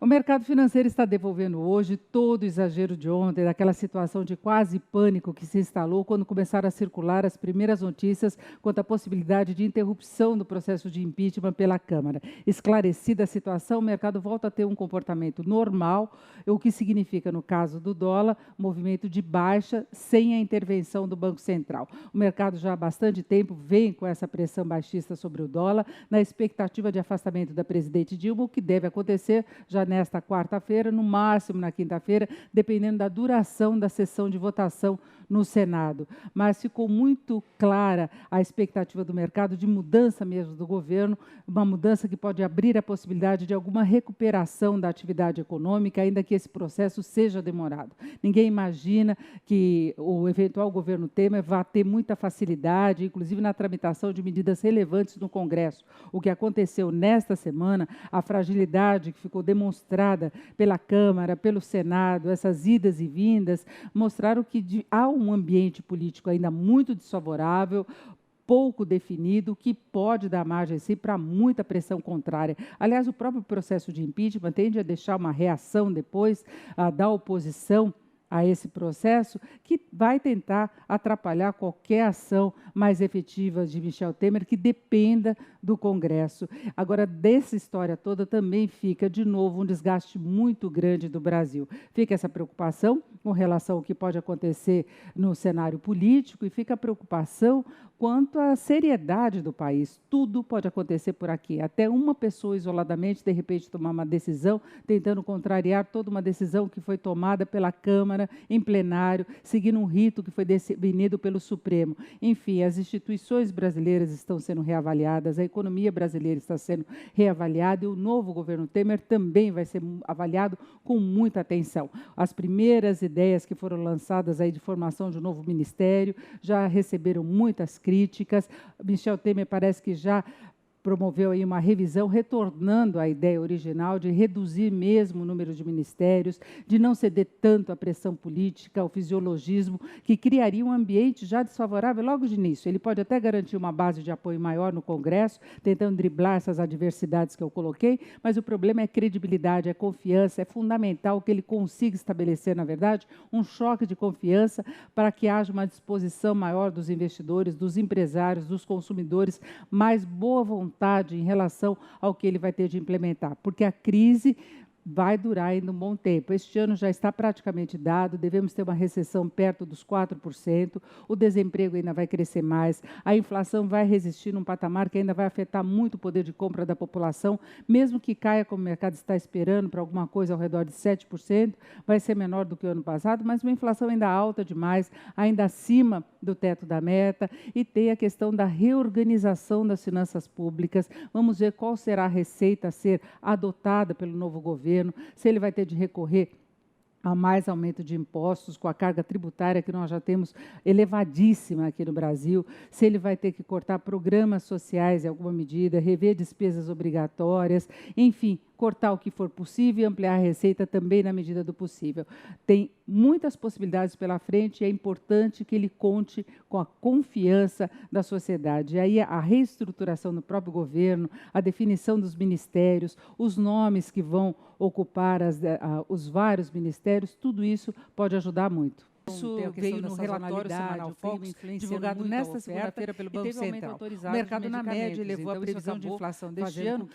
O mercado financeiro está devolvendo hoje todo o exagero de ontem, daquela situação de quase pânico que se instalou quando começaram a circular as primeiras notícias quanto à possibilidade de interrupção do processo de impeachment pela Câmara. Esclarecida a situação, o mercado volta a ter um comportamento normal, o que significa, no caso do dólar, movimento de baixa sem a intervenção do Banco Central. O mercado já há bastante tempo vem com essa pressão baixista sobre o dólar, na expectativa de afastamento da presidente Dilma, o que deve acontecer já nesta quarta-feira, no máximo na quinta-feira, dependendo da duração da sessão de votação no Senado. Mas ficou muito clara a expectativa do mercado de mudança mesmo do governo, uma mudança que pode abrir a possibilidade de alguma recuperação da atividade econômica, ainda que esse processo seja demorado. Ninguém imagina que o eventual governo Temer vá ter muita facilidade, inclusive na tramitação de medidas relevantes no Congresso. O que aconteceu nesta semana, a fragilidade que ficou demonstrada pela Câmara, pelo Senado, essas idas e vindas, mostraram que há um ambiente político ainda muito desfavorável, pouco definido, que pode dar margem sim, para muita pressão contrária. Aliás, o próprio processo de impeachment tende a deixar uma reação depois da oposição a esse processo, que vai tentar atrapalhar qualquer ação mais efetiva de Michel Temer, que dependa do Congresso. Agora, dessa história toda também fica, de novo, um desgaste muito grande do Brasil. Fica essa preocupação com relação ao que pode acontecer no cenário político e fica a preocupação quanto à seriedade do país. Tudo pode acontecer por aqui. Até uma pessoa isoladamente, de repente, tomar uma decisão, tentando contrariar toda uma decisão que foi tomada pela Câmara, em plenário, seguindo um rito que foi definido pelo Supremo. Enfim, as instituições brasileiras estão sendo reavaliadas, a economia brasileira está sendo reavaliada e o novo governo Temer também vai ser avaliado com muita atenção. As primeiras ideias que foram lançadas aí de formação de um novo ministério já receberam muitas críticas. Michel Temer parece que já promoveu aí uma revisão, retornando à ideia original de reduzir mesmo o número de ministérios, de não ceder tanto à pressão política, ao fisiologismo, que criaria um ambiente já desfavorável logo de início. Ele pode até garantir uma base de apoio maior no Congresso, tentando driblar essas adversidades que eu coloquei, mas o problema é credibilidade, é confiança, é fundamental que ele consiga estabelecer, na verdade, um choque de confiança para que haja uma disposição maior dos investidores, dos empresários, dos consumidores, mais boa vontade em relação ao que ele vai ter de implementar, porque a crise vai durar ainda um bom tempo. Este ano já está praticamente dado, devemos ter uma recessão perto dos 4%, o desemprego ainda vai crescer mais, a inflação vai resistir num patamar que ainda vai afetar muito o poder de compra da população, mesmo que caia como o mercado está esperando para alguma coisa ao redor de 7%, vai ser menor do que o ano passado, mas uma inflação ainda alta demais, ainda acima do teto da meta, e tem a questão da reorganização das finanças públicas. Vamos ver qual será a receita a ser adotada pelo novo governo, se ele vai ter de recorrer a mais aumento de impostos, com a carga tributária que nós já temos elevadíssima aqui no Brasil, se ele vai ter que cortar programas sociais em alguma medida, rever despesas obrigatórias, enfim, cortar o que for possível e ampliar a receita também na medida do possível. Tem muitas possibilidades pela frente e é importante que ele conte com a confiança da sociedade. E aí a reestruturação do próprio governo, a definição dos ministérios, os nomes que vão ocupar os vários ministérios, tudo isso pode ajudar muito. Isso veio no relatório semanal Focus, divulgado nesta segunda-feira pelo Banco Central. O mercado, na média, elevou a previsão de inflação deste ano